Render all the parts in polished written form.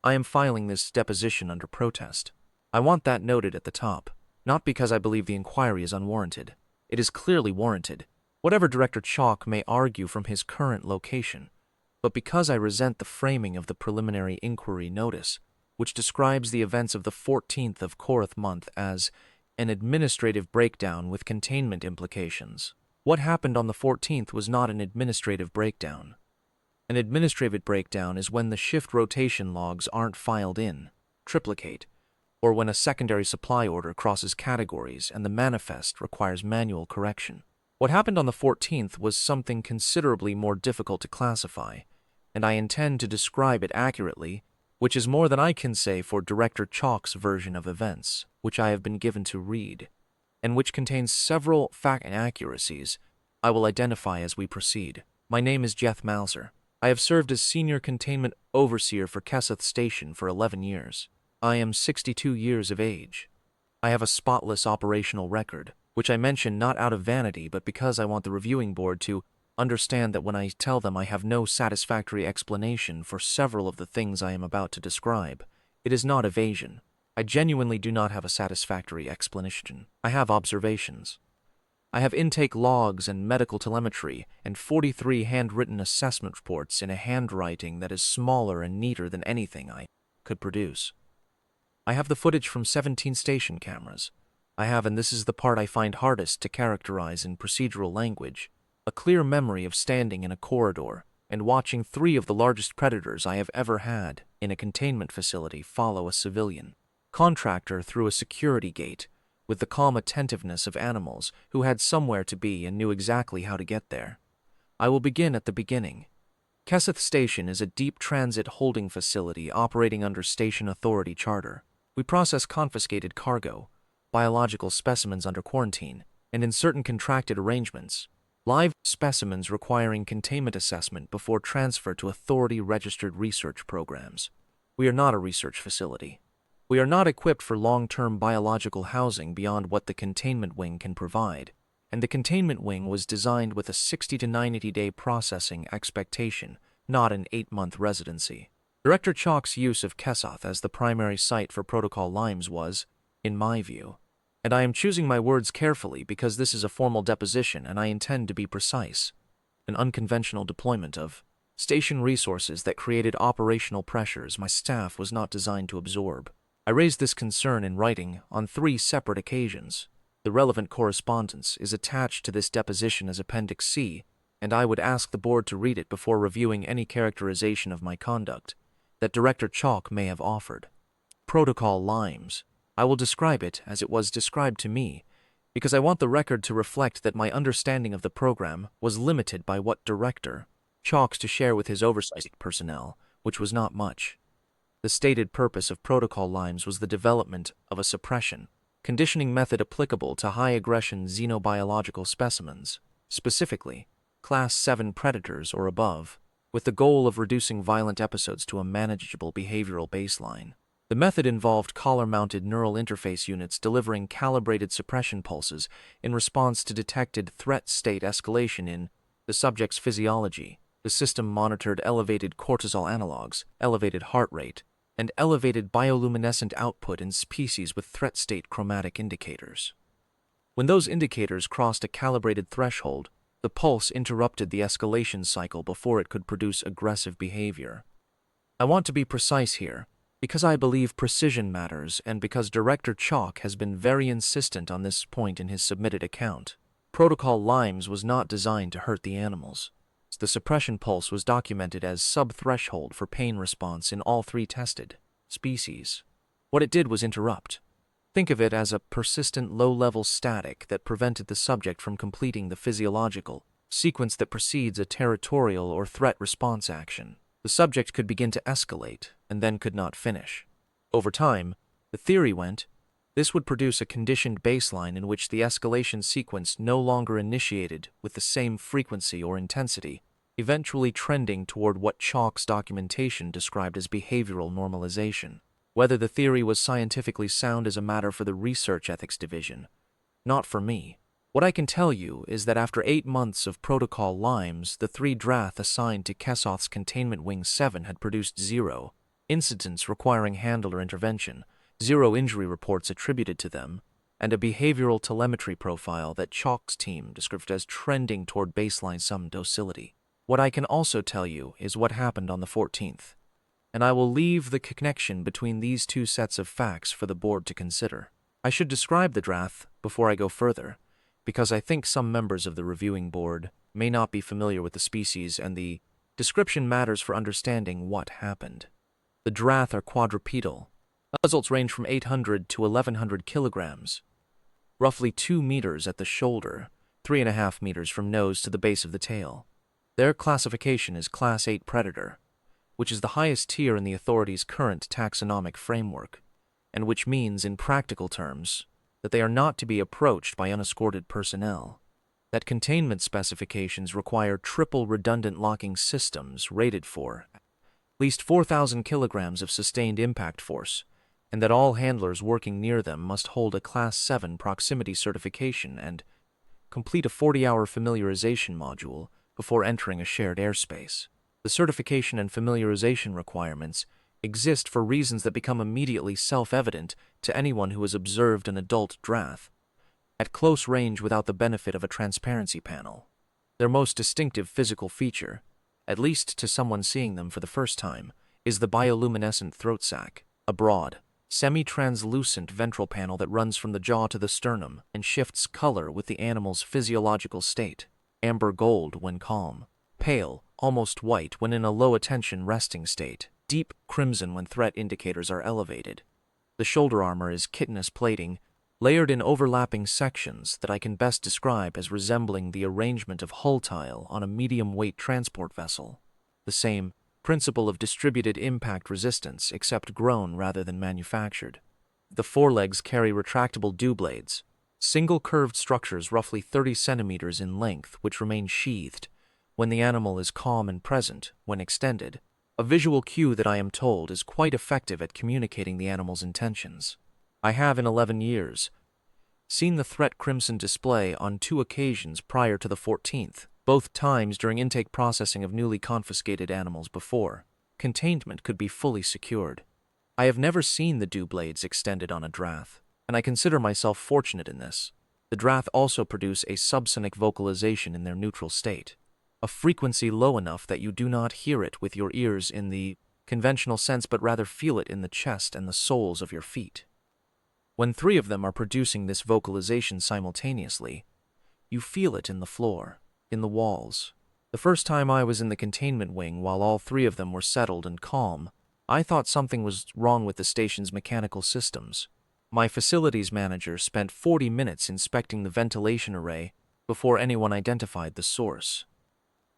I am filing this deposition under protest. I want that noted at the top, not because I believe the inquiry is unwarranted. It is clearly warranted, whatever Director Chalk may argue from his current location, but because I resent the framing of the preliminary inquiry notice, which describes the events of the 14th of Korath month as an administrative breakdown with containment implications. What happened on the 14th was not an administrative breakdown. An administrative breakdown is when the shift rotation logs aren't filed in, triplicate, or when a secondary supply order crosses categories and the manifest requires manual correction. What happened on the 14th was something considerably more difficult to classify, and I intend to describe it accurately, which is more than I can say for Director Chalk's version of events, which I have been given to read, and which contains several fact inaccuracies I will identify as we proceed. My name is Drath Mauser. I have served as Senior Containment Overseer for Keseth Station for 11 years. I am 62 years of age. I have a spotless operational record, which I mention not out of vanity but because I want the reviewing board to understand that when I tell them I have no satisfactory explanation for several of the things I am about to describe, it is not evasion. I genuinely do not have a satisfactory explanation. I have observations. I have intake logs and medical telemetry and 43 handwritten assessment reports in a handwriting that is smaller and neater than anything I could produce. I have the footage from 17 station cameras. I have, and this is the part I find hardest to characterize in procedural language, a clear memory of standing in a corridor and watching 3 of the largest predators I have ever had in a containment facility follow a civilian contractor through a security gate with the calm attentiveness of animals who had somewhere to be and knew exactly how to get there. I will begin at the beginning. Keseth Station is a deep transit holding facility operating under Station Authority Charter. We process confiscated cargo, biological specimens under quarantine, and in certain contracted arrangements, live specimens requiring containment assessment before transfer to authority-registered research programs. We are not a research facility. We are not equipped for long-term biological housing beyond what the containment wing can provide, and the containment wing was designed with a 60 to 90-day processing expectation, not an 8-month residency. Director Chalk's use of Keseth as the primary site for Protocol Limes was, in my view, and I am choosing my words carefully because this is a formal deposition and I intend to be precise, an unconventional deployment of station resources that created operational pressures my staff was not designed to absorb. I raised this concern in writing on 3 separate occasions. The relevant correspondence is attached to this deposition as Appendix C, and I would ask the board to read it before reviewing any characterization of my conduct that Director Chalk may have offered. Protocol Limes. I will describe it as it was described to me, because I want the record to reflect that my understanding of the program was limited by what Director Chalk's to share with his oversight personnel, which was not much. The stated purpose of Protocol Limes was the development of a suppression, conditioning method applicable to high-aggression xenobiological specimens, specifically Class 7 predators or above, with the goal of reducing violent episodes to a manageable behavioral baseline. The method involved collar-mounted neural interface units delivering calibrated suppression pulses in response to detected threat state escalation in the subject's physiology. The system monitored elevated cortisol analogs, elevated heart rate, and elevated bioluminescent output in species with threat state chromatic indicators. When those indicators crossed a calibrated threshold, the pulse interrupted the escalation cycle before it could produce aggressive behavior. I want to be precise here, because I believe precision matters and because Director Chalk has been very insistent on this point in his submitted account. Protocol Limes was not designed to hurt the animals. The suppression pulse was documented as sub-threshold for pain response in all 3 tested species. What it did was interrupt. Think of it as a persistent low-level static that prevented the subject from completing the physiological sequence that precedes a territorial or threat response action. The subject could begin to escalate and then could not finish. Over time, the theory went, this would produce a conditioned baseline in which the escalation sequence no longer initiated with the same frequency or intensity, eventually trending toward what Chalk's documentation described as behavioral normalization. Whether the theory was scientifically sound is a matter for the Research Ethics Division, not for me. What I can tell you is that after 8 months of Protocol Limes, the 3 Drath assigned to Keseth's Containment Wing 7 had produced 0 incidents requiring handler intervention, 0 injury reports attributed to them, and a behavioral telemetry profile that Chalk's team described as trending toward baseline some docility. What I can also tell you is what happened on the 14th, and I will leave the connection between these two sets of facts for the board to consider. I should describe the Drath before I go further, because I think some members of the reviewing board may not be familiar with the species, and the description matters for understanding what happened. The Drath are quadrupedal. Adults range from 800 to 1100 kilograms, roughly 2 meters at the shoulder, 3.5 meters from nose to the base of the tail. Their classification is Class 8 Predator, which is the highest tier in the authority's current taxonomic framework, and which means, in practical terms, that they are not to be approached by unescorted personnel, that containment specifications require triple redundant locking systems rated for at least 4,000 kilograms of sustained impact force, and that all handlers working near them must hold a Class 7 proximity certification and complete a 40-hour familiarization module before entering a shared airspace. The certification and familiarization requirements exist for reasons that become immediately self-evident to anyone who has observed an adult Drath at close range without the benefit of a transparency panel. Their most distinctive physical feature, at least to someone seeing them for the first time, is the bioluminescent throat sac, a broad, semi-translucent ventral panel that runs from the jaw to the sternum and shifts color with the animal's physiological state: amber gold when calm, pale, almost white when in a low-attention resting state, deep crimson when threat indicators are elevated. The shoulder armor is chitinous plating, layered in overlapping sections that I can best describe as resembling the arrangement of hull tile on a medium-weight transport vessel. The same principle of distributed impact resistance, except grown rather than manufactured. The forelegs carry retractable dew blades, single curved structures roughly 30 centimeters in length which remain sheathed when the animal is calm and present when extended, a visual cue that I am told is quite effective at communicating the animal's intentions. I have, in 11 years, seen the threat crimson display on 2 occasions prior to the 14th, both times during intake processing of newly confiscated animals before containment could be fully secured. I have never seen the dew blades extended on a Drath, and I consider myself fortunate in this. The Drath also produce a subsonic vocalization in their neutral state, a frequency low enough that you do not hear it with your ears in the conventional sense but rather feel it in the chest and the soles of your feet. When 3 of them are producing this vocalization simultaneously, you feel it in the floor, in the walls. The first time I was in the containment wing while all 3 of them were settled and calm, I thought something was wrong with the station's mechanical systems. My facilities manager spent 40 minutes inspecting the ventilation array before anyone identified the source.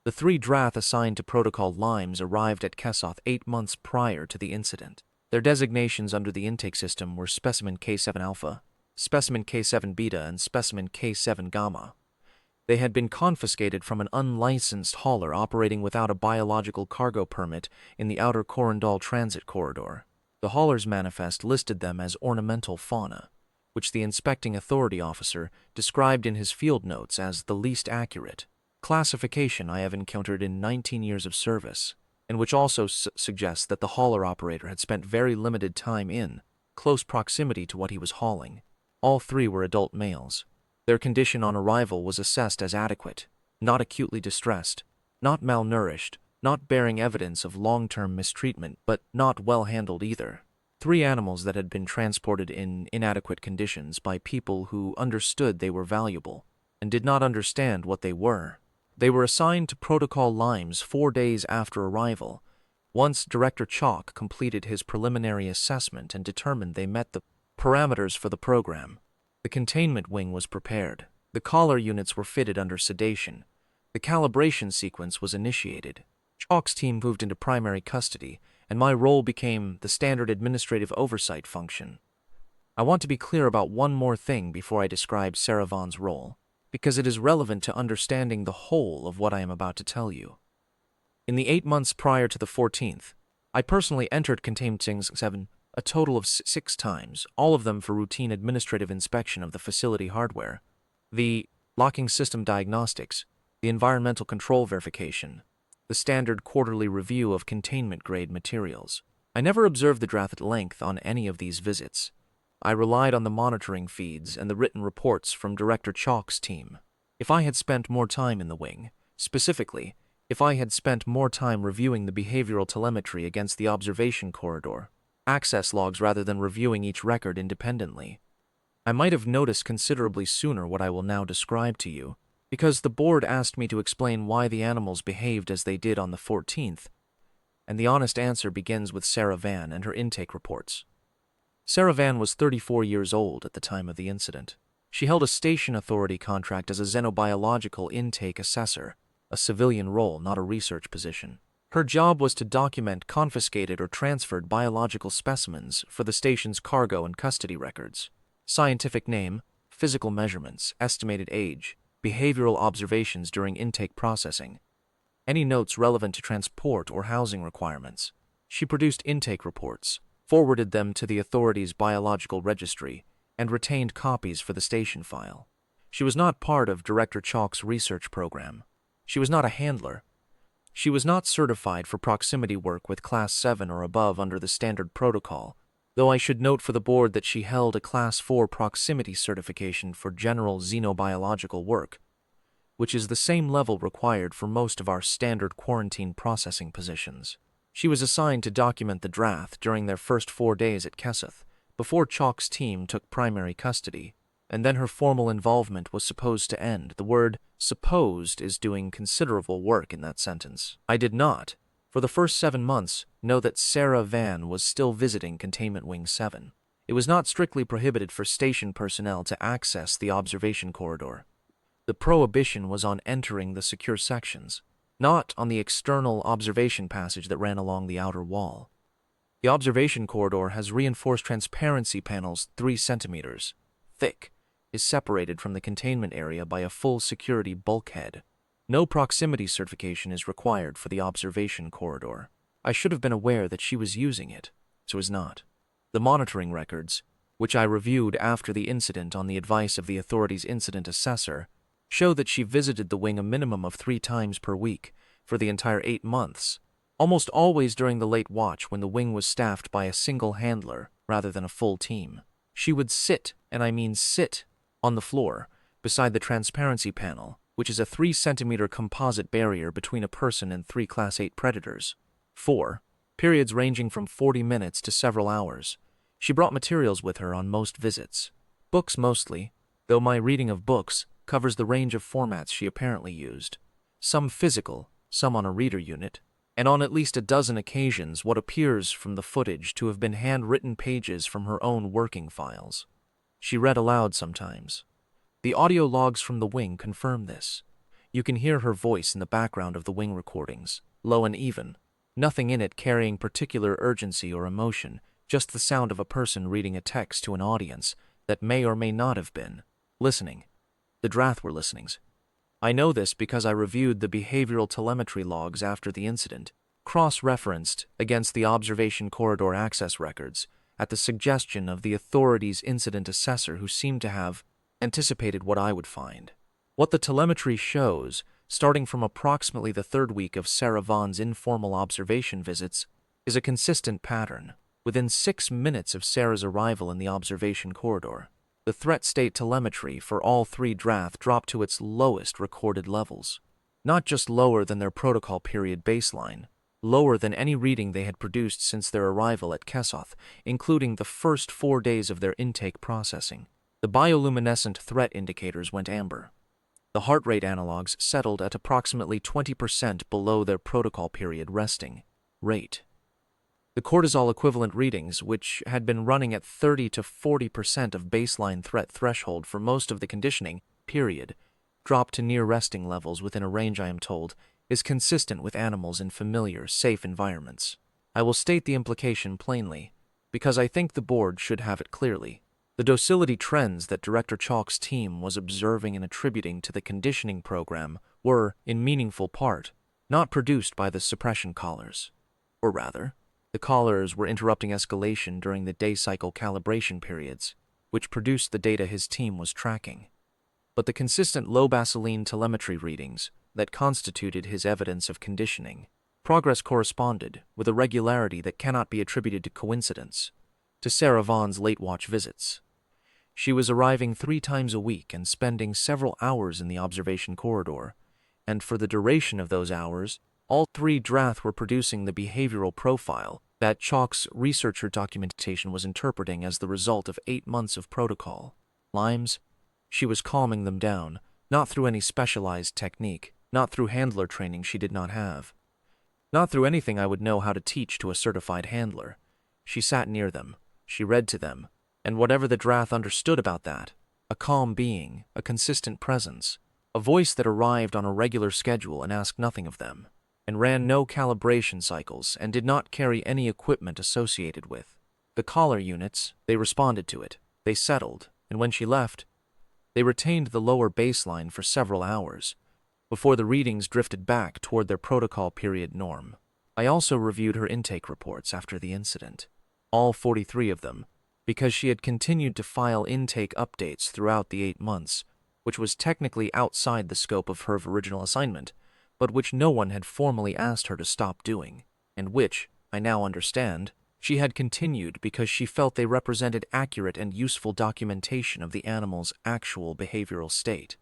The 3 Drath assigned to Protocol Limes arrived at Kesoth 8 months prior to the incident. Their designations under the intake system were Specimen K7 Alpha, Specimen K7 Beta, and Specimen K7 Gamma. They had been confiscated from an unlicensed hauler operating without a biological cargo permit in the outer Corandal Transit Corridor. The hauler's manifest listed them as ornamental fauna, which the inspecting authority officer described in his field notes as the least accurate classification I have encountered in 19 years of service, and which also suggests that the hauler operator had spent very limited time in close proximity to what he was hauling. All 3 were adult males. Their condition on arrival was assessed as adequate, not acutely distressed, not malnourished, not bearing evidence of long-term mistreatment, but not well handled either. 3 animals that had been transported in inadequate conditions by people who understood they were valuable and did not understand what they were. They were assigned to Protocol Limes 4 days after arrival, once Director Chalk completed his preliminary assessment and determined they met the parameters for the program. The containment wing was prepared. The collar units were fitted under sedation. The calibration sequence was initiated. Chalk's team moved into primary custody, and my role became the standard administrative oversight function. I want to be clear about one more thing before I describe Sarah Vaughn's role, because it is relevant to understanding the whole of what I am about to tell you. In the 8 months prior to the 14th, I personally entered Containment 7 a total of 6 times, all of them for routine administrative inspection of the facility hardware, the locking system diagnostics, the environmental control verification, the standard quarterly review of containment-grade materials. I never observed the Drath at length on any of these visits. I relied on the monitoring feeds and the written reports from Director Chalk's team. If I had spent more time in the wing, specifically, if I had spent more time reviewing the behavioral telemetry against the observation corridor, access logs rather than reviewing each record independently, I might have noticed considerably sooner what I will now describe to you, because the board asked me to explain why the animals behaved as they did on the 14th, and the honest answer begins with Sarah Van and her intake reports. Sarah Van was 34 years old at the time of the incident. She held a station authority contract as a xenobiological intake assessor, a civilian role, not a research position. Her job was to document confiscated or transferred biological specimens for the station's cargo and custody records. Scientific name, physical measurements, estimated age, behavioral observations during intake processing, any notes relevant to transport or housing requirements. She produced intake reports, forwarded them to the authority's biological registry, and retained copies for the station file. She was not part of Director Chalk's research program. She was not a handler. She was not certified for proximity work with Class 7 or above under the standard protocol, though I should note for the board that she held a Class 4 proximity certification for general xenobiological work, which is the same level required for most of our standard quarantine processing positions. She was assigned to document the Drath during their first 4 days at Keseth, before Chalk's team took primary custody, and then her formal involvement was supposed to end. The word supposed is doing considerable work in that sentence. I did not, for the first 7 months, know that Sarah Van was still visiting Containment Wing 7. It was not strictly prohibited for station personnel to access the observation corridor. The prohibition was on entering the secure sections, not on the external observation passage that ran along the outer wall. The observation corridor has reinforced transparency panels 3 centimeters thick, is separated from the containment area by a full security bulkhead. No proximity certification is required for the observation corridor. I should have been aware that she was using it, so was not. The monitoring records, which I reviewed after the incident on the advice of the authority's incident assessor, show that she visited the wing a minimum of 3 times per week for the entire 8 months, almost always during the late watch when the wing was staffed by a single handler rather than a full team. She would sit, and I mean sit, on the floor, beside the transparency panel, which is a 3-centimeter composite barrier between a person and 3 Class 8 predators. 4. Periods ranging from 40 minutes to several hours. She brought materials with her on most visits. Books mostly, though my reading of books covers the range of formats she apparently used. Some physical, some on a reader unit, and on at least a dozen occasions what appears from the footage to have been handwritten pages from her own working files. She read aloud sometimes. The audio logs from the wing confirm this. You can hear her voice in the background of the wing recordings, low and even, nothing in it carrying particular urgency or emotion, just the sound of a person reading a text to an audience that may or may not have been listening. The Drath were listenings. I know this because I reviewed the behavioral telemetry logs after the incident, cross-referenced against the observation corridor access records, at the suggestion of the authority's incident assessor who seemed to have anticipated what I would find. What the telemetry shows, starting from approximately the 3rd week of Sarah Vaughn's informal observation visits, is a consistent pattern. Within 6 minutes of Sarah's arrival in the observation corridor, the threat state telemetry for all 3 Drath dropped to its lowest recorded levels. Not just lower than their protocol period baseline, lower than any reading they had produced since their arrival at Keseth, including the first 4 days of their intake processing. The bioluminescent threat indicators went amber. The heart rate analogs settled at approximately 20% below their protocol period resting rate. The cortisol equivalent readings, which had been running at 30 to 40% of baseline threat threshold for most of the conditioning period, dropped to near resting levels within a range I am told is consistent with animals in familiar, safe environments. I will state the implication plainly, because I think the board should have it clearly. The docility trends that Director Chalk's team was observing and attributing to the conditioning program were, in meaningful part, not produced by the suppression collars. Or rather, the collars were interrupting escalation during the day cycle calibration periods, which produced the data his team was tracking. But the consistent low baseline telemetry readings that constituted his evidence of conditioning Progress corresponded, with a regularity that cannot be attributed to coincidence, to Sarah Vaughan's late-watch visits. She was arriving 3 times a week and spending several hours in the observation corridor, and for the duration of those hours, all 3 Drath were producing the behavioral profile that Chalk's researcher documentation was interpreting as the result of 8 months of protocol. Limes, she was calming them down, not through any specialized technique, not through handler training she did not have, not through anything I would know how to teach to a certified handler. She sat near them, she read to them, and whatever the Drath understood about that, a calm being, a consistent presence, a voice that arrived on a regular schedule and asked nothing of them, and ran no calibration cycles and did not carry any equipment associated with the collar units. They responded to it, they settled, and when she left, they retained the lower baseline for several hours, before the readings drifted back toward their protocol period norm. I also reviewed her intake reports after the incident, all 43 of them, because she had continued to file intake updates throughout the 8 months, which was technically outside the scope of her original assignment, but which no one had formally asked her to stop doing, and which, I now understand, she had continued because she felt they represented accurate and useful documentation of the animal's actual behavioral state.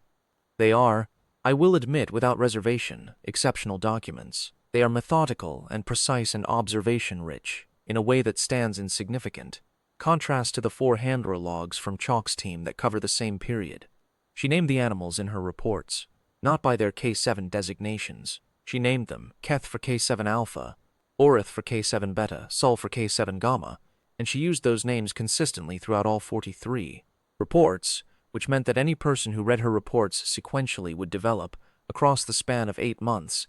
They are, I will admit without reservation, exceptional documents. They are methodical and precise and observation-rich, in a way that stands in significant contrast to the 4 handler logs from Chalk's team that cover the same period. She named the animals in her reports, not by their K7 designations. She named them Keth for K7 Alpha, Orith for K7 Beta, Sol for K7 Gamma, and she used those names consistently throughout all 43 reports, which meant that any person who read her reports sequentially would develop, across the span of 8 months,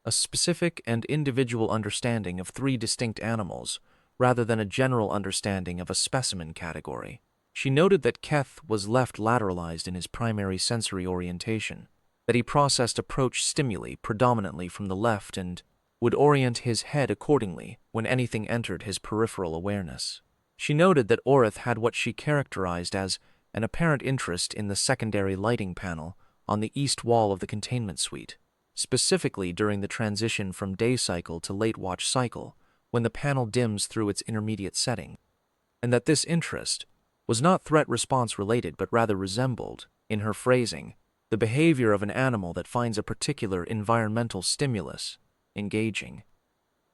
a specific and individual understanding of 3 distinct animals, rather than a general understanding of a specimen category. She noted that Keth was left lateralized in his primary sensory orientation, that he processed approach stimuli predominantly from the left and would orient his head accordingly when anything entered his peripheral awareness. She noted that Orith had what she characterized as an apparent interest in the secondary lighting panel on the east wall of the containment suite, specifically during the transition from day cycle to late watch cycle, when the panel dims through its intermediate setting, and that this interest was not threat-response related but rather resembled, in her phrasing, the behavior of an animal that finds a particular environmental stimulus engaging.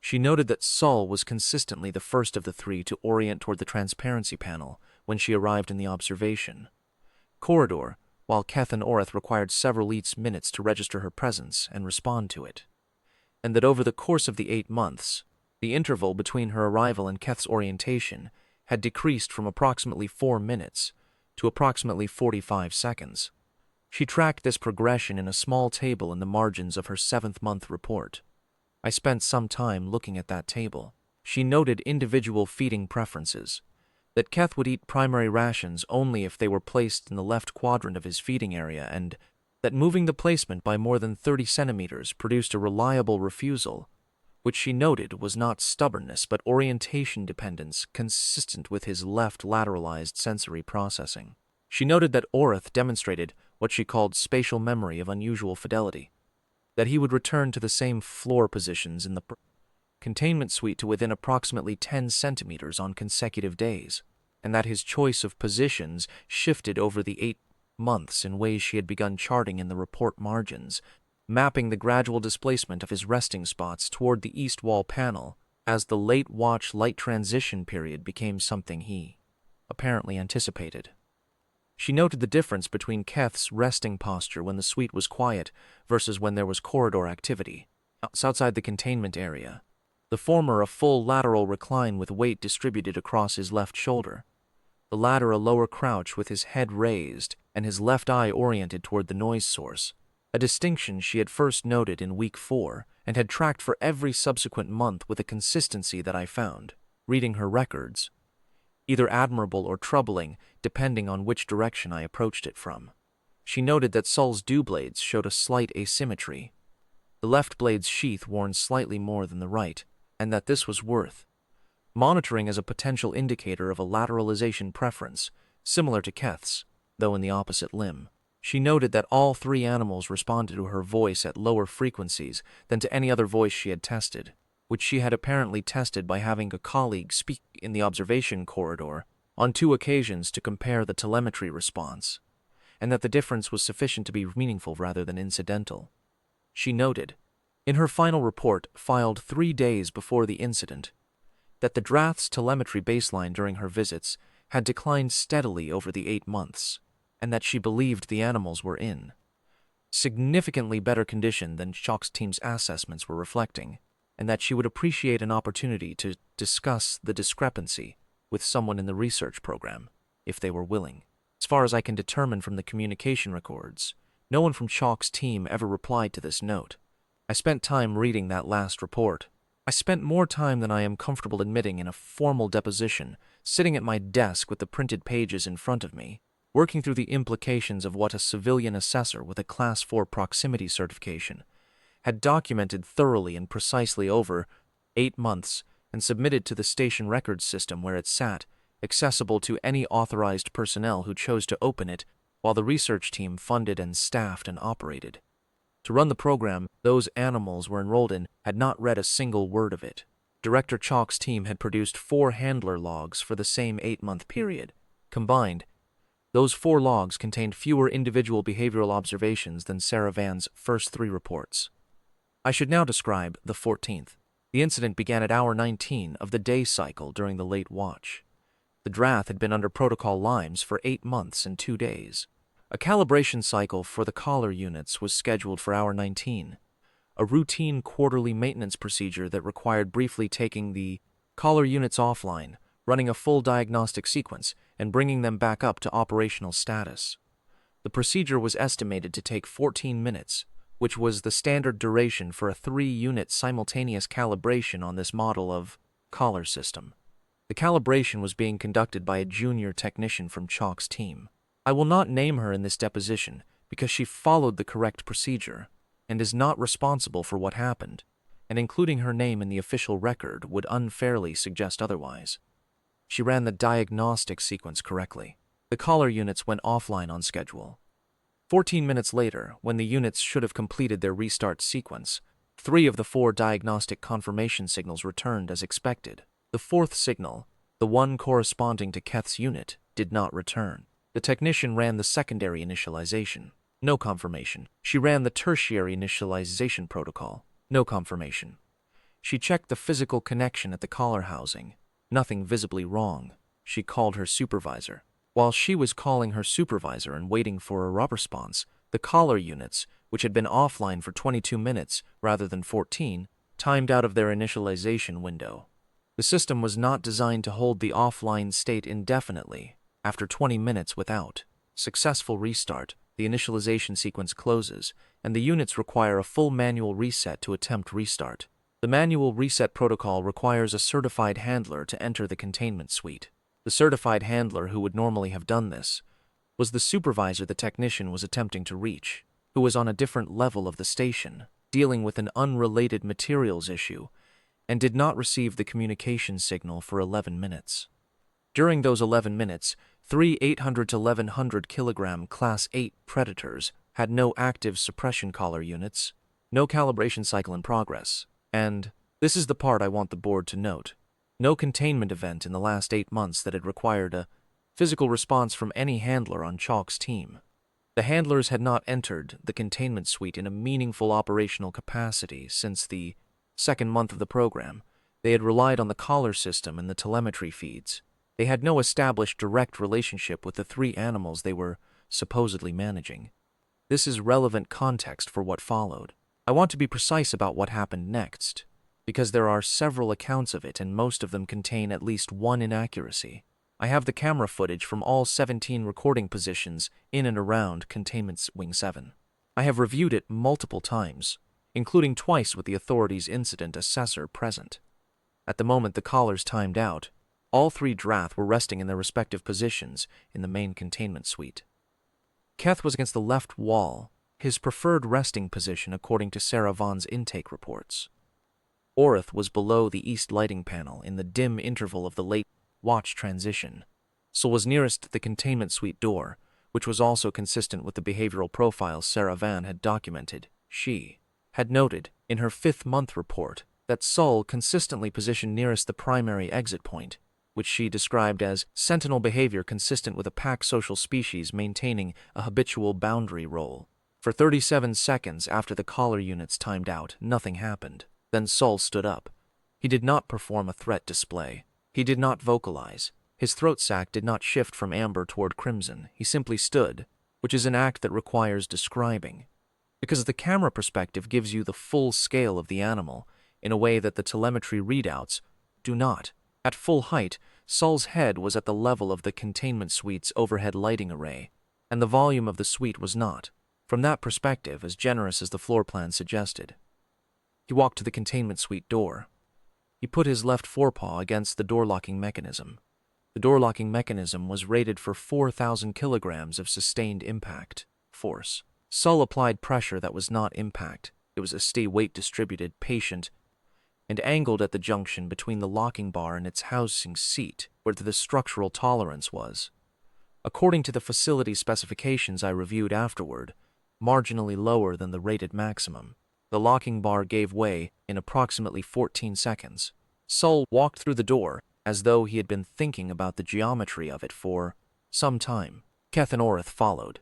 She noted that Sol was consistently the first of the 3 to orient toward the transparency panel when she arrived in the observation corridor, while Keth and Orith required several minutes to register her presence and respond to it, and that over the course of the 8 months, the interval between her arrival and Keth's orientation had decreased from approximately 4 minutes to approximately 45 seconds. She tracked this progression in a small table in the margins of her 7th-month report. I spent some time looking at that table. She noted individual feeding preferences, that Keth would eat primary rations only if they were placed in the left quadrant of his feeding area, and that moving the placement by more than 30 centimeters produced a reliable refusal, which she noted was not stubbornness but orientation dependence consistent with his left lateralized sensory processing. She noted that Orith demonstrated what she called spatial memory of unusual fidelity, that he would return to the same floor positions in the containment suite to within approximately 10 centimeters on consecutive days, and that his choice of positions shifted over the 8 months in ways she had begun charting in the report margins, mapping the gradual displacement of his resting spots toward the east wall panel as the late watch light transition period became something he apparently anticipated. She noted the difference between Keth's resting posture when the suite was quiet versus when there was corridor activity outside the containment area, the former a full lateral recline with weight distributed across his left shoulder, the latter a lower crouch with his head raised and his left eye oriented toward the noise source, a distinction she had first noted in week 4 and had tracked for every subsequent month with a consistency that I found, reading her records, either admirable or troubling depending on which direction I approached it from. She noted that Sol's dew blades showed a slight asymmetry, the left blade's sheath worn slightly more than the right, and that this was worth monitoring as a potential indicator of a lateralization preference, similar to Keth's, though in the opposite limb. She noted that all three animals responded to her voice at lower frequencies than to any other voice she had tested, which she had apparently tested by having a colleague speak in the observation corridor on 2 occasions to compare the telemetry response, and that the difference was sufficient to be meaningful rather than incidental. She noted, in her final report filed 3 days before the incident, that the Drath's telemetry baseline during her visits had declined steadily over the 8 months, and that she believed the animals were in significantly better condition than Chalk's team's assessments were reflecting, and that she would appreciate an opportunity to discuss the discrepancy with someone in the research program, if they were willing. As far as I can determine from the communication records, no one from Chalk's team ever replied to this note. I spent time reading that last report. I spent more time than I am comfortable admitting in a formal deposition, sitting at my desk with the printed pages in front of me, working through the implications of what a civilian assessor with a Class 4 proximity certification had documented thoroughly and precisely over 8 months and submitted to the station records system where it sat, accessible to any authorized personnel who chose to open it, while the research team funded and staffed and operated. To run the program those animals were enrolled in had not read a single word of it. Director Chalk's team had produced 4 handler logs for the same 8-month period. Combined, those 4 logs contained fewer individual behavioral observations than Sarah Van's first 3 reports. I should now describe the 14th. The incident began at hour 19 of the day cycle during the late watch. The Drath had been under protocol limes for 8 months and 2 days. A calibration cycle for the collar units was scheduled for hour 19, a routine quarterly maintenance procedure that required briefly taking the collar units offline, running a full diagnostic sequence, and bringing them back up to operational status. The procedure was estimated to take 14 minutes, which was the standard duration for a 3-unit simultaneous calibration on this model of collar system. The calibration was being conducted by a junior technician from Chalk's team. I will not name her in this deposition because she followed the correct procedure and is not responsible for what happened, and including her name in the official record would unfairly suggest otherwise. She ran the diagnostic sequence correctly. The collar units went offline on schedule. 14 minutes later, when the units should have completed their restart sequence, 3 of the 4 diagnostic confirmation signals returned as expected. The 4th signal, the one corresponding to Keth's unit, did not return. The technician ran the secondary initialization. No confirmation. She ran the tertiary initialization protocol. No confirmation. She checked the physical connection at the collar housing. Nothing visibly wrong. She called her supervisor. While she was calling her supervisor and waiting for a response, the collar units, which had been offline for 22 minutes rather than 14, timed out of their initialization window. The system was not designed to hold the offline state indefinitely. After 20 minutes without successful restart, the initialization sequence closes, and the units require a full manual reset to attempt restart. The manual reset protocol requires a certified handler to enter the containment suite. The certified handler who would normally have done this was the supervisor the technician was attempting to reach, who was on a different level of the station, dealing with an unrelated materials issue, and did not receive the communication signal for 11 minutes. During those 11 minutes, 3 800 to 1100 kilogram Class 8 Predators had no active suppression collar units, no calibration cycle in progress, and, this is the part I want the board to note, no containment event in the last 8 months that had required a physical response from any handler on Chalk's team. The handlers had not entered the containment suite in a meaningful operational capacity since the 2nd month of the program. They had relied on the collar system and the telemetry feeds. They had no established direct relationship with the 3 animals they were supposedly managing. This is relevant context for what followed. I want to be precise about what happened next, because there are several accounts of it and most of them contain at least one inaccuracy. I have the camera footage from all 17 recording positions in and around Containment Wing 7. I have reviewed it multiple times, including twice with the authorities' incident assessor present. At the moment the collars timed out, all 3 Drath were resting in their respective positions in the main containment suite. Keth was against the left wall, his preferred resting position according to Sarah Vaughn's intake reports. Orith was below the east lighting panel in the dim interval of the late watch transition. So was nearest the containment suite door, which was also consistent with the behavioral profiles Sarah Van had documented. She had noted in her 5th-month report that Sol consistently positioned nearest the primary exit point, which she described as sentinel behavior consistent with a pack social species maintaining a habitual boundary role. For 37 seconds after the collar units timed out, nothing happened. Then Sol stood up. He did not perform a threat display. He did not vocalize. His throat sac did not shift from amber toward crimson. He simply stood, which is an act that requires describing, because the camera perspective gives you the full scale of the animal in a way that the telemetry readouts do not. At full height, Sol's head was at the level of the containment suite's overhead lighting array, and the volume of the suite was not, from that perspective, as generous as the floor plan suggested. He walked to the containment suite door. He put his left forepaw against the door-locking mechanism. The door-locking mechanism was rated for 4,000 kilograms of sustained impact force. Sol applied pressure that was not impact. It was a steady weight distributed, patient, and angled at the junction between the locking bar and its housing seat, where the structural tolerance was, according to the facility specifications I reviewed afterward, marginally lower than the rated maximum. The locking bar gave way in approximately 14 seconds. Sol walked through the door as though he had been thinking about the geometry of it for some time. Keth and Orth followed.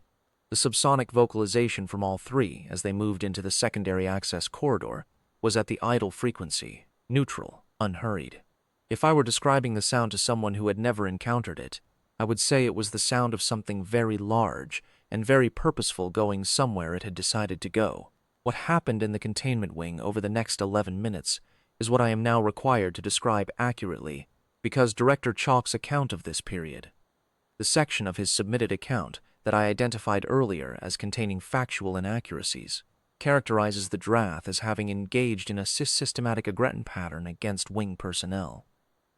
The subsonic vocalization from all three as they moved into the secondary access corridor was at the idle frequency, neutral, unhurried. If I were describing the sound to someone who had never encountered it, I would say it was the sound of something very large and very purposeful going somewhere it had decided to go. What happened in the containment wing over the next 11 minutes is what I am now required to describe accurately, because Director Chalk's account of this period, the section of his submitted account that I identified earlier as containing factual inaccuracies, characterizes the Drath as having engaged in a systematic aggression pattern against wing personnel.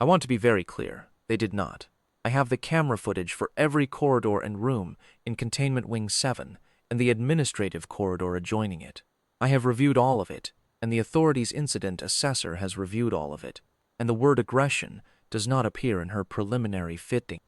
I want to be very clear, they did not. I have the camera footage for every corridor and room in Containment Wing 7 and the administrative corridor adjoining it. I have reviewed all of it, and the authority's incident assessor has reviewed all of it, and the word aggression does not appear in her preliminary fitting.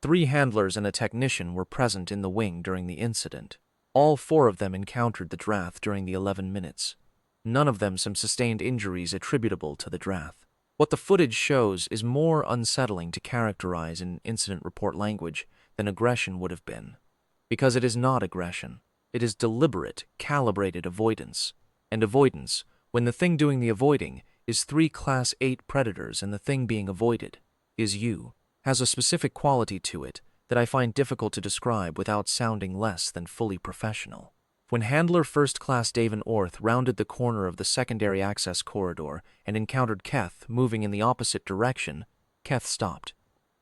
3 handlers and a technician were present in the wing during the incident. All 4 of them encountered the Drath during the 11 minutes. None of them some sustained injuries attributable to the Drath. What the footage shows is more unsettling to characterize in incident report language than aggression would have been, because it is not aggression. It is deliberate, calibrated avoidance. And avoidance, when the thing doing the avoiding is 3 Class 8 predators and the thing being avoided is you, has a specific quality to it that I find difficult to describe without sounding less than fully professional. When Handler First Class Daven Orth rounded the corner of the secondary access corridor and encountered Keth moving in the opposite direction, Keth stopped.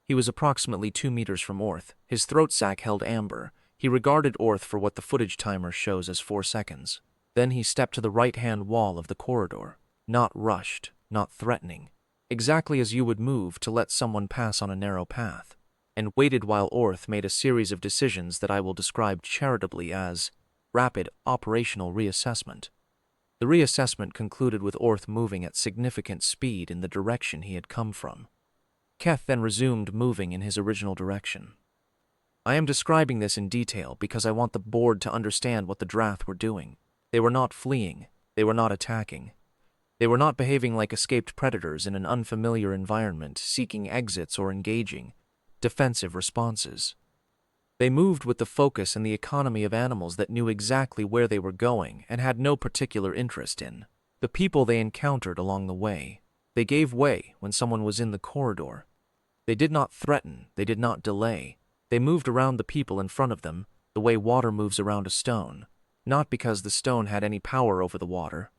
He was approximately 2 meters from Orth. His throat sac held amber. He regarded Orth for what the footage timer shows as 4 seconds. Then he stepped to the right-hand wall of the corridor, not rushed, not threatening, exactly as you would move to let someone pass on a narrow path, and waited while Orth made a series of decisions that I will describe charitably as rapid operational reassessment. The reassessment concluded with Orth moving at significant speed in the direction he had come from. Keth then resumed moving in his original direction. I am describing this in detail because I want the board to understand what the Drath were doing. They were not fleeing. They were not attacking. They were not behaving like escaped predators in an unfamiliar environment, seeking exits or engaging defensive responses. They moved with the focus and the economy of animals that knew exactly where they were going and had no particular interest in the people they encountered along the way. They gave way when someone was in the corridor. They did not threaten. They did not delay. They moved around the people in front of them the way water moves around a stone, not because the stone had any power over the water,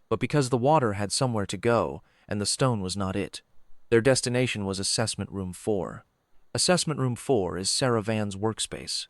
but because the water had somewhere to go and the stone was not it. Their destination was Assessment Room 4. Assessment Room 4 is Sarah Van's workspace.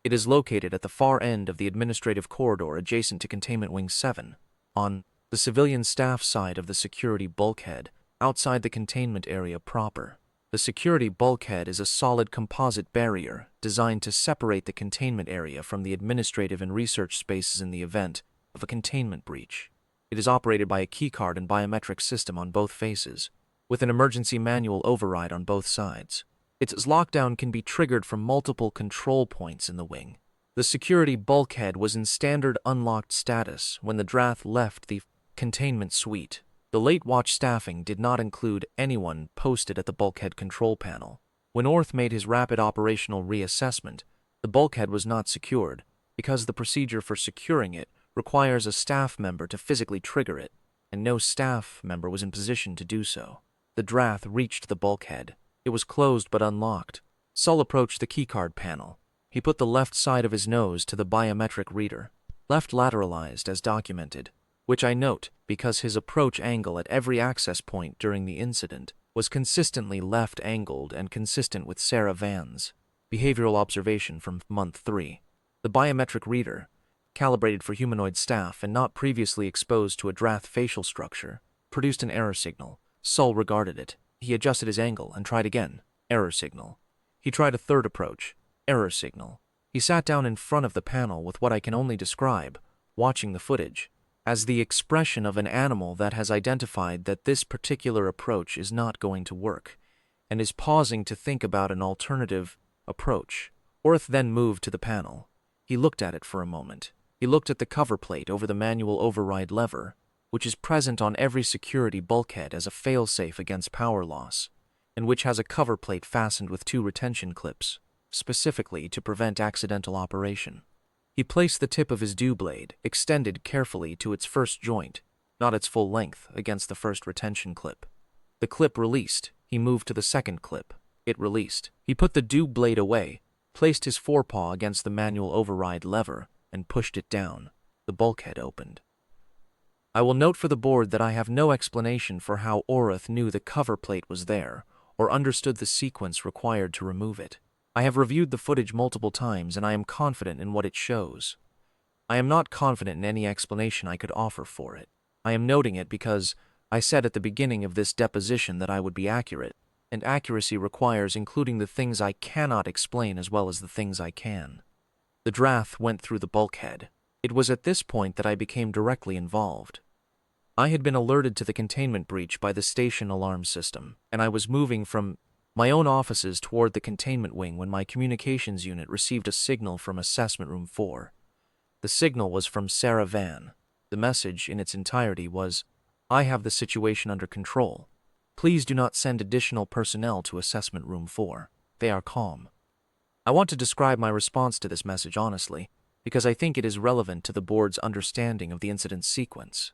It is located at the far end of the administrative corridor adjacent to Containment Wing 7, on the civilian staff side of the security bulkhead, outside the containment area proper. The security bulkhead is a solid composite barrier designed to separate the containment area from the administrative and research spaces in the event of a containment breach. It is operated by a keycard and biometric system on both faces, with an emergency manual override on both sides. Its lockdown can be triggered from multiple control points in the wing. The security bulkhead was in standard unlocked status when the Drath left the containment suite. The late watch staffing did not include anyone posted at the bulkhead control panel. When Orth made his rapid operational reassessment, the bulkhead was not secured, because the procedure for securing it requires a staff member to physically trigger it, and no staff member was in position to do so. The Drath reached the bulkhead. It was closed but unlocked. Sol approached the keycard panel. He put the left side of his nose to the biometric reader, left lateralized as documented, which I note because his approach angle at every access point during the incident was consistently left-angled and consistent with Sarah Van's behavioral observation from month 3. The biometric reader, calibrated for humanoid staff and not previously exposed to a Drath facial structure, produced an error signal. Sol regarded it. He adjusted his angle and tried again. Error signal. He tried a third approach. Error signal. He sat down in front of the panel with what I can only describe, watching the footage, as the expression of an animal that has identified that this particular approach is not going to work, and is pausing to think about an alternative approach. Orth then moved to the panel. He looked at it for a moment. He looked at the cover plate over the manual override lever, which is present on every security bulkhead as a failsafe against power loss, and which has a cover plate fastened with 2 retention clips, specifically to prevent accidental operation. He placed the tip of his dew blade, extended carefully to its first joint, not its full length, against the first retention clip. The clip released. He moved to the second clip. It released. He put the dew blade away, placed his forepaw against the manual override lever, and pushed it down. The bulkhead opened. I will note for the board that I have no explanation for how Orth knew the cover plate was there, or understood the sequence required to remove it. I have reviewed the footage multiple times and I am confident in what it shows. I am not confident in any explanation I could offer for it. I am noting it because I said at the beginning of this deposition that I would be accurate, and accuracy requires including the things I cannot explain as well as the things I can. The Drath went through the bulkhead. It was at this point that I became directly involved. I had been alerted to the containment breach by the station alarm system, and I was moving from my own offices toward the containment wing when my communications unit received a signal from Assessment Room 4. The signal was from Sarah Van. The message in its entirety was, "I have the situation under control. Please do not send additional personnel to Assessment Room 4. They are calm." I want to describe my response to this message honestly, because I think it is relevant to the board's understanding of the incident sequence.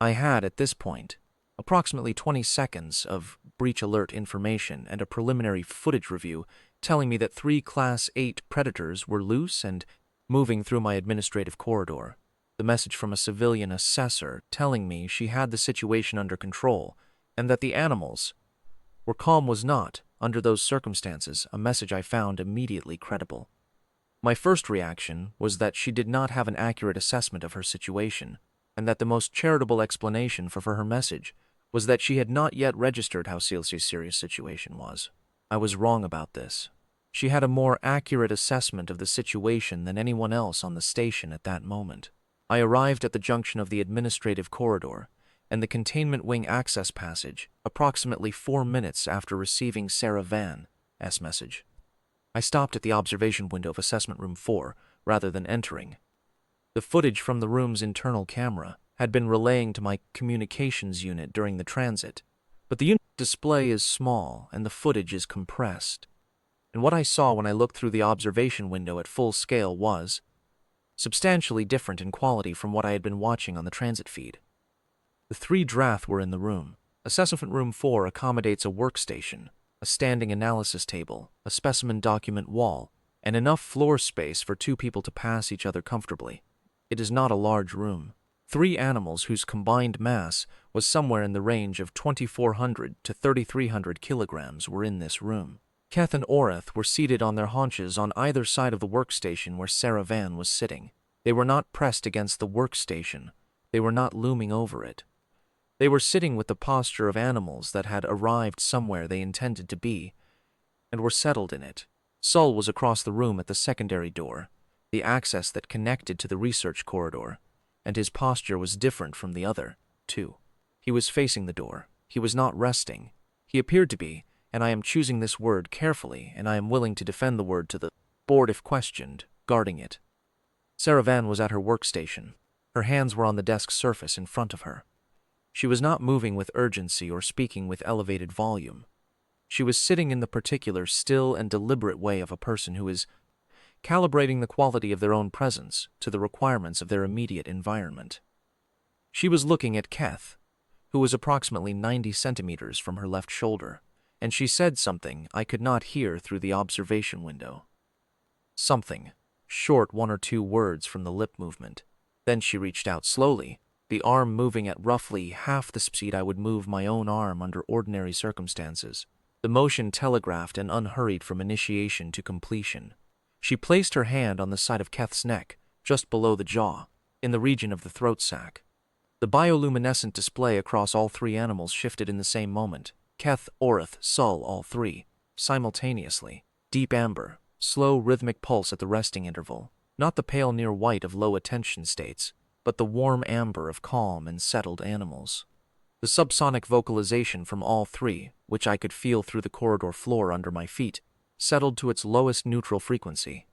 I had, at this point, approximately 20 seconds of breach alert information and a preliminary footage review telling me that 3 Class 8 predators were loose and moving through my administrative corridor. The message from a civilian assessor telling me she had the situation under control and that the animals were calm was not, under those circumstances, a message I found immediately credible. My first reaction was that she did not have an accurate assessment of her situation, and that the most charitable explanation for her message was that she had not yet registered how serious situation was. I was wrong about this. She had a more accurate assessment of the situation than anyone else on the station at that moment. I arrived at the junction of the administrative corridor and the containment wing access passage approximately 4 minutes after receiving Sarah Van's message. I stopped at the observation window of Assessment Room 4 rather than entering. The footage from the room's internal camera had been relaying to my communications unit during the transit, but the unit display is small and the footage is compressed. And what I saw when I looked through the observation window at full scale was substantially different in quality from what I had been watching on the transit feed. The 3 Drath were in the room. Assessment Room 4 accommodates a workstation, a standing analysis table, a specimen document wall, and enough floor space for 2 people to pass each other comfortably. It is not a large room. 3 animals whose combined mass was somewhere in the range of 2,400 to 3,300 kilograms were in this room. Keth and Orth were seated on their haunches on either side of the workstation where Sarah Van was sitting. They were not pressed against the workstation. They were not looming over it. They were sitting with the posture of animals that had arrived somewhere they intended to be, and were settled in it. Sol was across the room at the secondary door, the access that connected to the research corridor, and his posture was different from the other, too. He was facing the door. He was not resting. He appeared to be, and I am choosing this word carefully, and I am willing to defend the word to the board if questioned, guarding it. Sarah Van was at her workstation. Her hands were on the desk surface in front of her. She was not moving with urgency or speaking with elevated volume. She was sitting in the particular still and deliberate way of a person who is calibrating the quality of their own presence to the requirements of their immediate environment. She was looking at Keth, who was approximately 90 centimeters from her left shoulder, and she said something I could not hear through the observation window. Something, short 1 or 2 words from the lip movement. Then she reached out slowly, the arm moving at roughly half the speed I would move my own arm under ordinary circumstances. The motion telegraphed and unhurried from initiation to completion. She placed her hand on the side of Keth's neck, just below the jaw, in the region of the throat sac. The bioluminescent display across all 3 animals shifted in the same moment. Keth, Orath, Sul, all 3, simultaneously. Deep amber, slow rhythmic pulse at the resting interval. Not the pale near white of low attention states, but the warm amber of calm and settled animals. The subsonic vocalization from all 3, which I could feel through the corridor floor under my feet, settled to its lowest neutral frequency.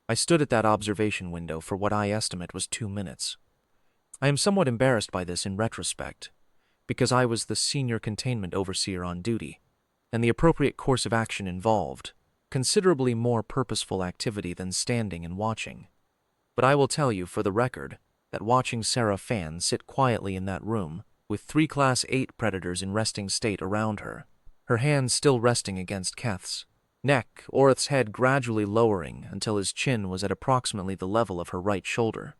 I stood at that observation window for what I estimate was 2 minutes. I am somewhat embarrassed by this in retrospect, because I was the senior containment overseer on duty, and the appropriate course of action involved considerably more purposeful activity than standing and watching. But I will tell you for the record that watching Sarah Fan sit quietly in that room, with 3 Class 8 predators in resting state around her, her hands still resting against Keth's neck, Orath's head gradually lowering until his chin was at approximately the level of her right shoulder,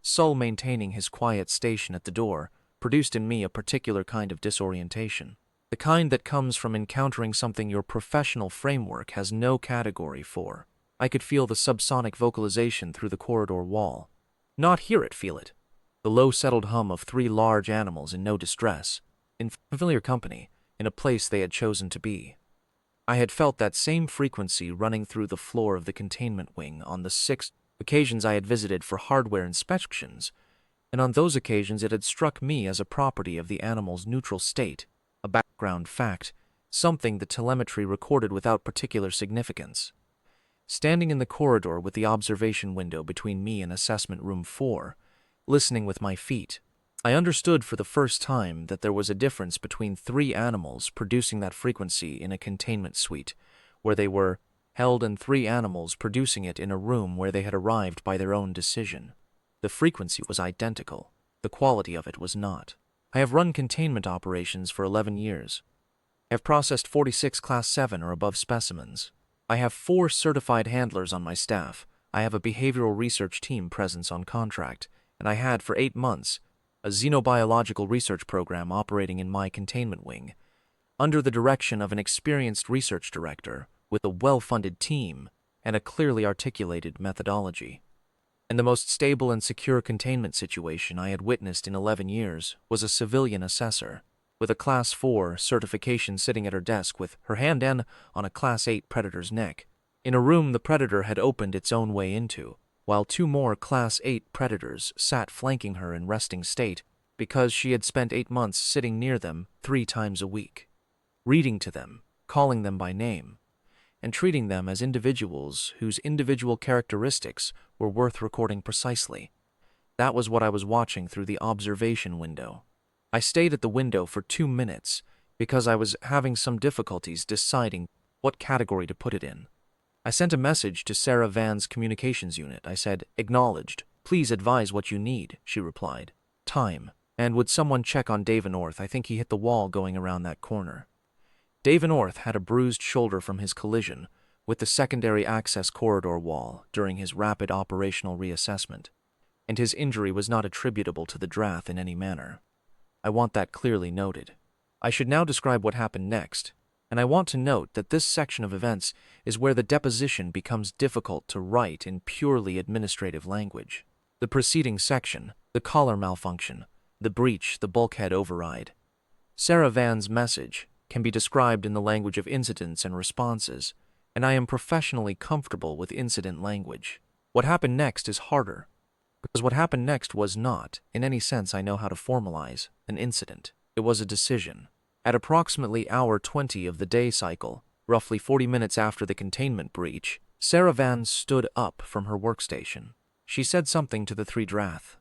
Sul maintaining his quiet station at the door, produced in me a particular kind of disorientation. The kind that comes from encountering something your professional framework has no category for. I could feel the subsonic vocalization through the corridor wall. Not hear it, feel it. The low settled hum of 3 large animals in no distress, in familiar company, in a place they had chosen to be. I had felt that same frequency running through the floor of the containment wing on the 6 occasions I had visited for hardware inspections, and on those occasions it had struck me as a property of the animal's neutral state, a background fact, something the telemetry recorded without particular significance. Standing in the corridor with the observation window between me and assessment room 4, listening with my feet, I understood for the first time that there was a difference between 3 animals producing that frequency in a containment suite, where they were held, and 3 animals producing it in a room where they had arrived by their own decision. The frequency was identical. The quality of it was not. I have run containment operations for 11 years. I have processed 46 Class 7 or above specimens. I have 4 certified handlers on my staff. I have a behavioral research team presence on contract, and I had for 8 months a xenobiological research program operating in my containment wing, under the direction of an experienced research director with a well-funded team and a clearly articulated methodology. And the most stable and secure containment situation I had witnessed in 11 years was a civilian assessor, with a Class 4 certification sitting at her desk with her hand on a Class 8 predator's neck, in a room the predator had opened its own way into, while 2 more Class 8 predators sat flanking her in resting state because she had spent 8 months sitting near them 3 times a week, reading to them, calling them by name, and treating them as individuals whose individual characteristics were worth recording precisely. That was what I was watching through the observation window. I stayed at the window for 2 minutes because I was having some difficulties deciding what category to put it in. I sent a message to Sarah Van's communications unit. I said, "Acknowledged. Please advise what you need," she replied. "Time. And would someone check on Dave North? I think he hit the wall going around that corner." Dave North had a bruised shoulder from his collision with the secondary access corridor wall during his rapid operational reassessment, and his injury was not attributable to the Drath in any manner. I want that clearly noted. I should now describe what happened next, and I want to note that this section of events is where the deposition becomes difficult to write in purely administrative language. The preceding section, the collar malfunction, the breach, the bulkhead override. Sarah Van's message can be described in the language of incidents and responses, and I am professionally comfortable with incident language. What happened next is harder, because what happened next was not, in any sense I know how to formalize, an incident. It was a decision. At approximately hour 20 of the day cycle, roughly 40 minutes after the containment breach, Sarah Van stood up from her workstation. She said something to the three Drath.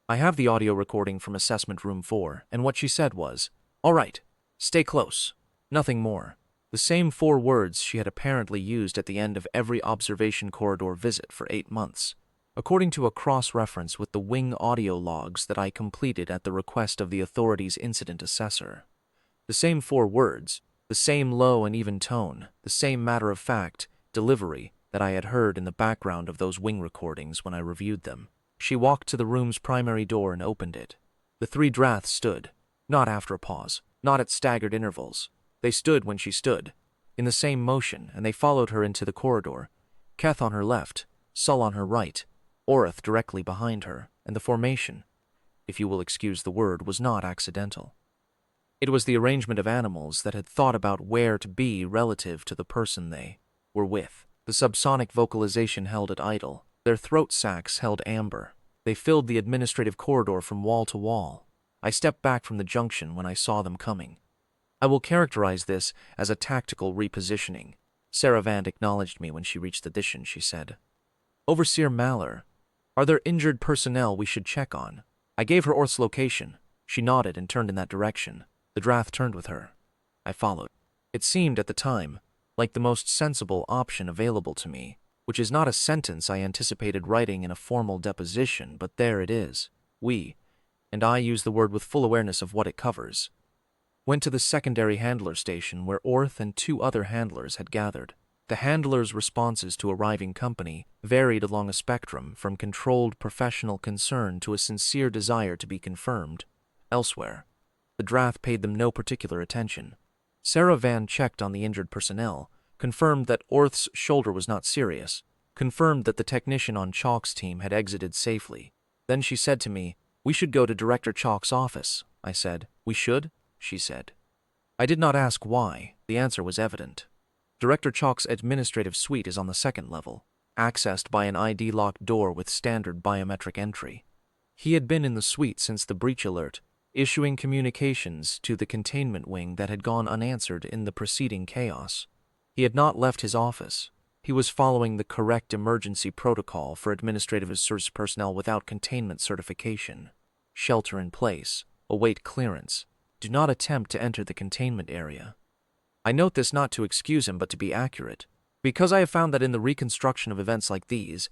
I have the audio recording from Assessment Room 4, and what she said was, "All right, stay close." Nothing more. The same 4 words she had apparently used at the end of every observation corridor visit for 8 months. According to a cross-reference with the wing audio logs that I completed at the request of the authority's incident assessor. The same 4 words, the same low and even tone, the same matter-of-fact delivery that I had heard in the background of those wing recordings when I reviewed them. She walked to the room's primary door and opened it. The three Drath stood, not after a pause, not at staggered intervals. They stood when she stood, in the same motion, and they followed her into the corridor. Keth on her left, Sul on her right, Orith directly behind her, and the formation, if you will excuse the word, was not accidental. It was the arrangement of animals that had thought about where to be relative to the person they were with. The subsonic vocalization held it idle. Their throat sacs held amber. They filled the administrative corridor from wall to wall. I stepped back from the junction when I saw them coming. I will characterize this as a tactical repositioning. Sarah Van acknowledged me when she reached the addition. She said, "Overseer Maller, are there injured personnel we should check on?" I gave her Orth's location. She nodded and turned in that direction. The Drath turned with her. I followed. It seemed at the time like the most sensible option available to me, which is not a sentence I anticipated writing in a formal deposition, but there it is. We, and I use the word with full awareness of what it covers, went to the secondary handler station where Orth and 2 other handlers had gathered. The handlers' responses to arriving company varied along a spectrum from controlled professional concern to a sincere desire to be confirmed elsewhere. The Drath paid them no particular attention. Sarah Van checked on the injured personnel, confirmed that Orth's shoulder was not serious, confirmed that the technician on Chalk's team had exited safely. Then she said to me, "We should go to Director Chalk's office." I said, "We should?" she said. I did not ask why. The answer was evident. Director Chalk's administrative suite is on the 2nd level, accessed by an ID-locked door with standard biometric entry. He had been in the suite since the breach alert, issuing communications to the containment wing that had gone unanswered in the preceding chaos. He had not left his office. He was following the correct emergency protocol for administrative assessors personnel without containment certification. Shelter in place. Await clearance. Do not attempt to enter the containment area. I note this not to excuse him but to be accurate, because I have found that in the reconstruction of events like these,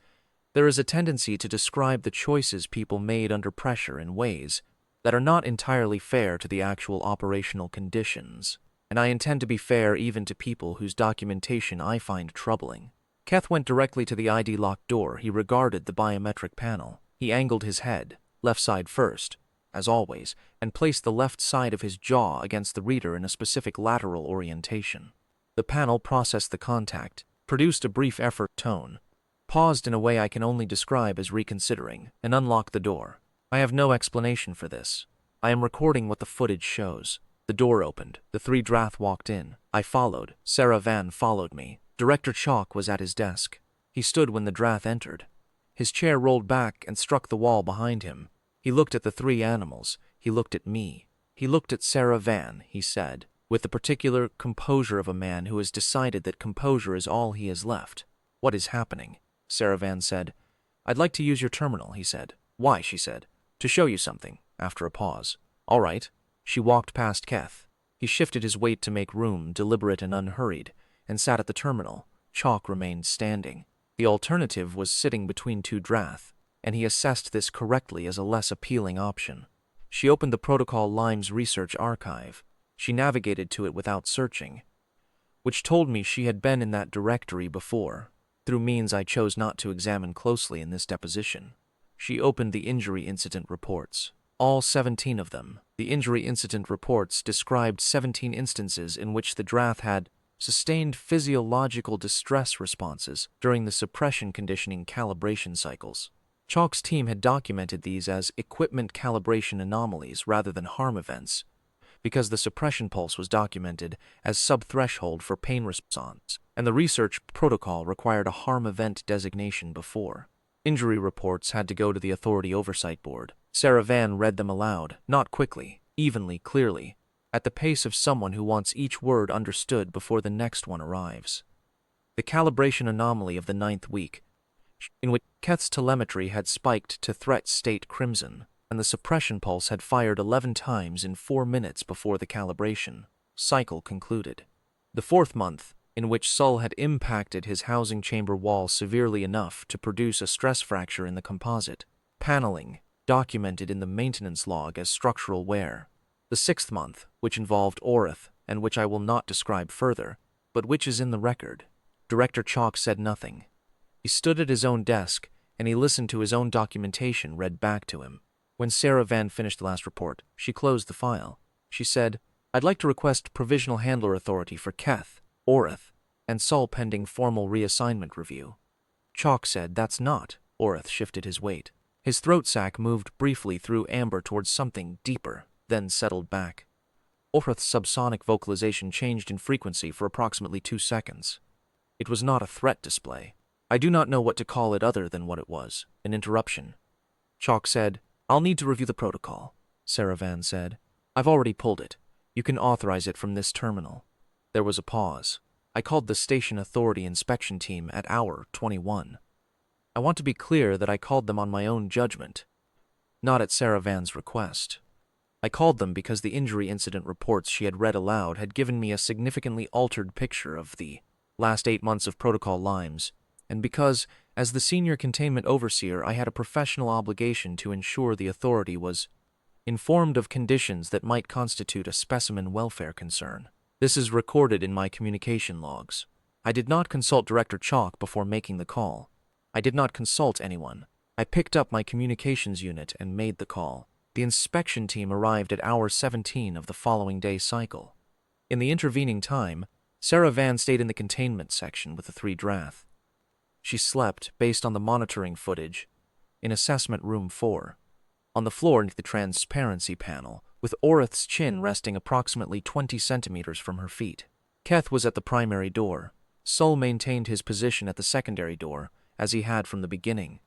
there is a tendency to describe the choices people made under pressure in ways that are not entirely fair to the actual operational conditions, and I intend to be fair even to people whose documentation I find troubling. Keth went directly to the ID-locked door. He regarded the biometric panel. He angled his head, left side first, as always, and placed the left side of his jaw against the reader in a specific lateral orientation. The panel processed the contact, produced a brief effort tone, paused in a way I can only describe as reconsidering, and unlocked the door. I have no explanation for this. I am recording what the footage shows. The door opened. The 3 Drath walked in. I followed. Sarah Van followed me. Director Chalk was at his desk. He stood when the Drath entered. His chair rolled back and struck the wall behind him. He looked at the 3 animals. He looked at me. He looked at Sarah Van, he said, with the particular composure of a man who has decided that composure is all he has left. "What is happening?" Sarah Van said. "I'd like to use your terminal," he said. "Why?" she said. "To show you something," after a pause. "All right." She walked past Keth. He shifted his weight to make room, deliberate and unhurried, and sat at the terminal. Chalk remained standing. The alternative was sitting between 2 Drath, and he assessed this correctly as a less appealing option. She opened the Protocol Limes research archive. She navigated to it without searching, which told me she had been in that directory before, through means I chose not to examine closely in this deposition. She opened the injury incident reports. All 17 of them. The injury incident reports described 17 instances in which the Drath had sustained physiological distress responses during the suppression conditioning calibration cycles. Chalk's team had documented these as equipment calibration anomalies rather than harm events, because the suppression pulse was documented as sub-threshold for pain response, and the research protocol required a harm event designation before. Injury reports had to go to the Authority Oversight Board. Sarah Van read them aloud, not quickly, evenly, clearly. at the pace of someone who wants each word understood before the next one arrives. The calibration anomaly of the 9th week, in which Keth's telemetry had spiked to threat state crimson, and the suppression pulse had fired 11 times in 4 minutes before the calibration cycle concluded. The 4th month, in which Sull had impacted his housing chamber wall severely enough to produce a stress fracture in the composite paneling, documented in the maintenance log as structural wear. The 6th month, which involved Orath, and which I will not describe further, but which is in the record. Director Chalk said nothing. He stood at his own desk, and he listened to his own documentation read back to him. When Sarah Van finished the last report, she closed the file. She said, "I'd like to request provisional handler authority for Keth, Orath, and Sull pending formal reassignment review." Chalk said, "That's not." Orath shifted his weight. His throat sac moved briefly through amber towards something deeper, then settled back. Orath's subsonic vocalization changed in frequency for approximately 2 seconds. It was not a threat display. I do not know what to call it other than what it was, an interruption. Chalk said, "I'll need to review the protocol," Sarah Van said. "I've already pulled it. You can authorize it from this terminal." There was a pause. I called the station authority inspection team at hour 21. I want to be clear that I called them on my own judgment, not at Sarah Van's request. I called them because the injury incident reports she had read aloud had given me a significantly altered picture of the last 8 months of Protocol Limes, and because, as the senior containment overseer, I had a professional obligation to ensure the authority was informed of conditions that might constitute a specimen welfare concern. This is recorded in my communication logs. I did not consult Director Chalk before making the call. I did not consult anyone. I picked up my communications unit and made the call. The inspection team arrived at hour 17 of the following day cycle. In the intervening time, Sarah Van stayed in the containment section with the 3 Drath. She slept, based on the monitoring footage, in assessment room 4, on the floor near the transparency panel, with Orath's chin resting approximately 20 centimeters from her feet. Keth was at the primary door. Sull maintained his position at the secondary door, as he had from the beginning.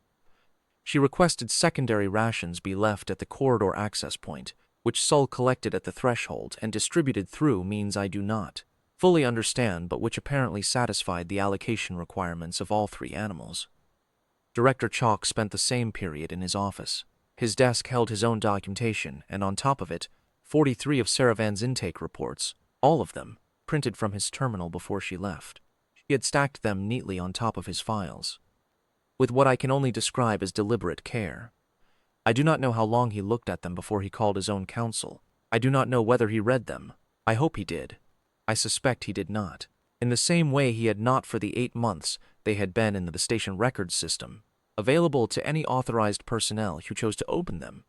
She requested secondary rations be left at the corridor access point, which Sull collected at the threshold and distributed through means I do not fully understand, but which apparently satisfied the allocation requirements of all 3 animals. Director Chalk spent the same period in his office. His desk held his own documentation, and on top of it, 43 of Sarah Van's intake reports, all of them printed from his terminal before she left. He had stacked them neatly on top of his files, with what I can only describe as deliberate care. I do not know how long he looked at them before he called his own counsel. I do not know whether he read them. I hope he did. I suspect he did not. In the same way he had not for the 8 months they had been in the station records system, available to any authorized personnel who chose to open them.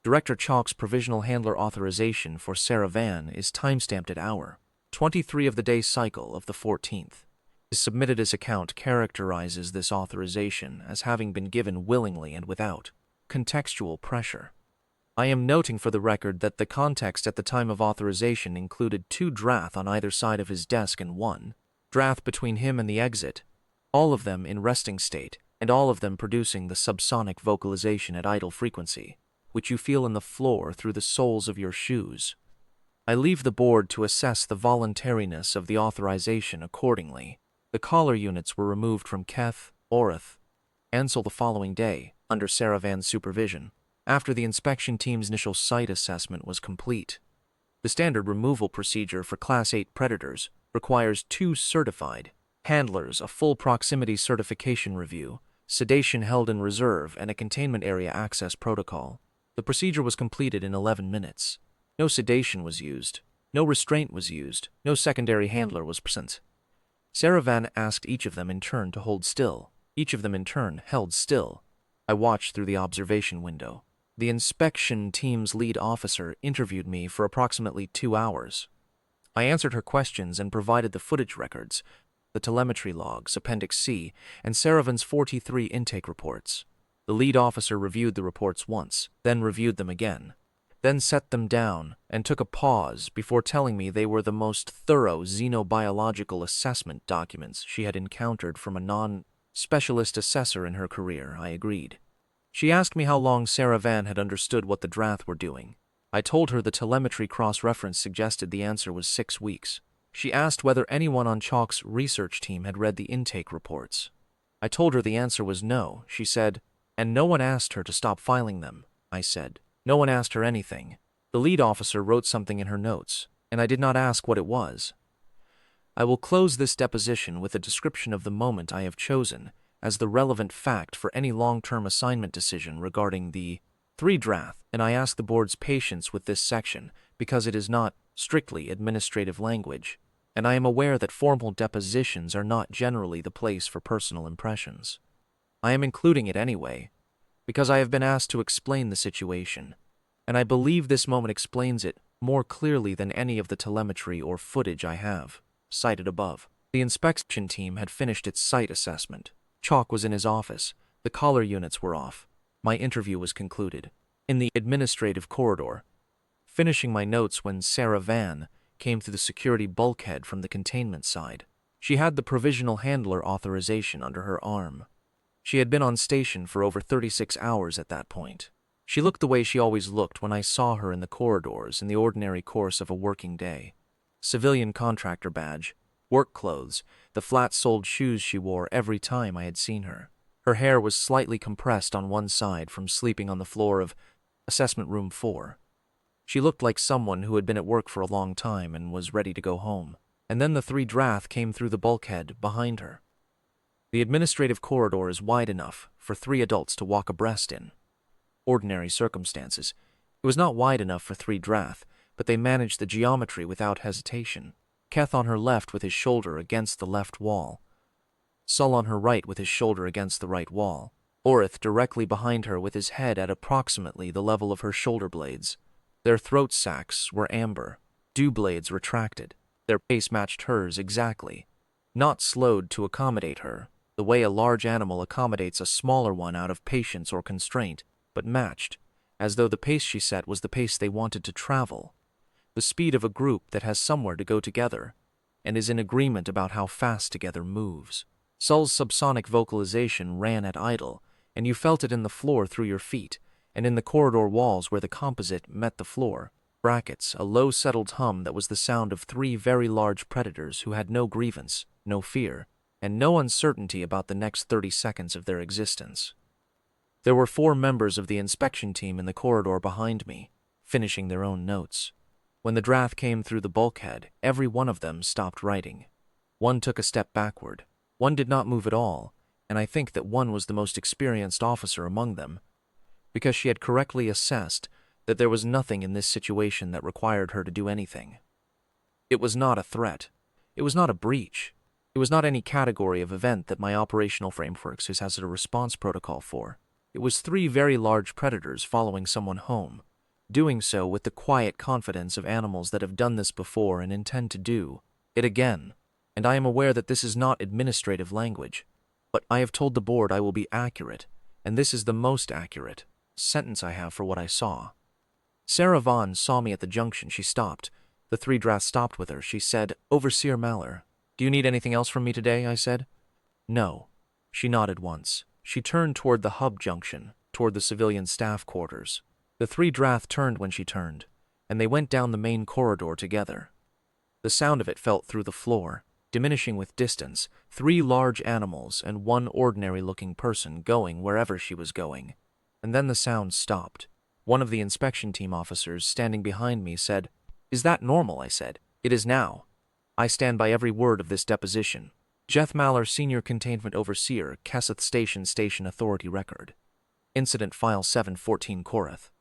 Director Chalk's provisional handler authorization for Sarah Van is timestamped at hour 23 of the day cycle of the 14th. His submitted his account characterizes this authorization as having been given willingly and without contextual pressure. I am noting for the record that the context at the time of authorization included 2 Drath on either side of his desk and 1 Drath between him and the exit, all of them in resting state, and all of them producing the subsonic vocalization at idle frequency, which you feel in the floor through the soles of your shoes. I leave the board to assess the voluntariness of the authorization accordingly. The collar units were removed from Keth, Orath, and Sull the following day, under Sarah Van's supervision, after the inspection team's initial site assessment was complete. The standard removal procedure for Class 8 predators requires 2 certified handlers, a full proximity certification review, sedation held in reserve, and a containment area access protocol. The procedure was completed in 11 minutes. No sedation was used, no restraint was used, no secondary handler was present. Sarah Van asked each of them in turn to hold still. Each of them in turn held still. I watched through the observation window. The inspection team's lead officer interviewed me for approximately 2 hours. I answered her questions and provided the footage records, the telemetry logs, Appendix C, and Sarah Van's 43 intake reports. The lead officer reviewed the reports once, then reviewed them again, then set them down and took a pause before telling me they were the most thorough xenobiological assessment documents she had encountered from a non-specialist assessor in her career. I agreed. She asked me how long Sarah Van had understood what the Drath were doing. I told her the telemetry cross-reference suggested the answer was 6 weeks. She asked whether anyone on Chalk's research team had read the intake reports. I told her the answer was no. She said, and no one asked her to stop filing them. I said, no one asked her anything. The lead officer wrote something in her notes, and I did not ask what it was. I will close this deposition with a description of the moment I have chosen as the relevant fact for any long-term assignment decision regarding the 3 Drath, and I ask the board's patience with this section because it is not strictly administrative language, and I am aware that formal depositions are not generally the place for personal impressions. I am including it anyway, because I have been asked to explain the situation, and I believe this moment explains it more clearly than any of the telemetry or footage I have cited above. The inspection team had finished its site assessment. Chalk was in his office. The collar units were off. My interview was concluded. In the administrative corridor, finishing my notes when Sarah Van came through the security bulkhead from the containment side. She had the provisional handler authorization under her arm. She had been on station for over 36 hours at that point. She looked the way she always looked when I saw her in the corridors in the ordinary course of a working day. Civilian contractor badge, work clothes, the flat-soled shoes she wore every time I had seen her. Her hair was slightly compressed on one side from sleeping on the floor of Assessment Room 4. She looked like someone who had been at work for a long time and was ready to go home. And then the 3 Drath came through the bulkhead behind her. The administrative corridor is wide enough for 3 adults to walk abreast in ordinary circumstances. It was not wide enough for 3 Drath, but they managed the geometry without hesitation. Keth on her left with his shoulder against the left wall. Sul on her right with his shoulder against the right wall. Orith directly behind her with his head at approximately the level of her shoulder blades. Their throat sacs were amber, dew blades retracted. Their pace matched hers exactly, not slowed to accommodate her, the way a large animal accommodates a smaller one out of patience or constraint, but matched, as though the pace she set was the pace they wanted to travel, the speed of a group that has somewhere to go together, and is in agreement about how fast together moves. Sul's subsonic vocalization ran at idle, and you felt it in the floor through your feet, and in the corridor walls where the composite met the floor. Brackets, a low settled hum that was the sound of 3 very large predators who had no grievance, no fear, and no uncertainty about the next 30 seconds of their existence. There were 4 members of the inspection team in the corridor behind me, finishing their own notes. When the Drath came through the bulkhead, every one of them stopped writing. One took a step backward. One did not move at all, and I think that one was the most experienced officer among them, because she had correctly assessed that there was nothing in this situation that required her to do anything. It was not a threat. It was not a breach. It was not any category of event that my operational frameworks has a response protocol for. It was 3 very large predators following someone home, doing so with the quiet confidence of animals that have done this before and intend to do it again. And I am aware that this is not administrative language, but I have told the board I will be accurate, and this is the most accurate sentence I have for what I saw. Sarah Vaughn saw me at the junction. She stopped. The 3 Drath stopped with her. She said, "Overseer Maller, do you need anything else from me today?" I said. "No." She nodded once. She turned toward the hub junction, toward the civilian staff quarters. The 3 Drath turned when she turned, and they went down the main corridor together. The sound of it felt through the floor, diminishing with distance, 3 large animals and 1 ordinary-looking person going wherever she was going. And then the sound stopped. One of the inspection team officers standing behind me said, "Is that normal?" I said. "It is now. I stand by every word of this deposition." Jeth Maller, Senior Containment Overseer, Kesseth Station Authority Record. Incident File 714 Korath.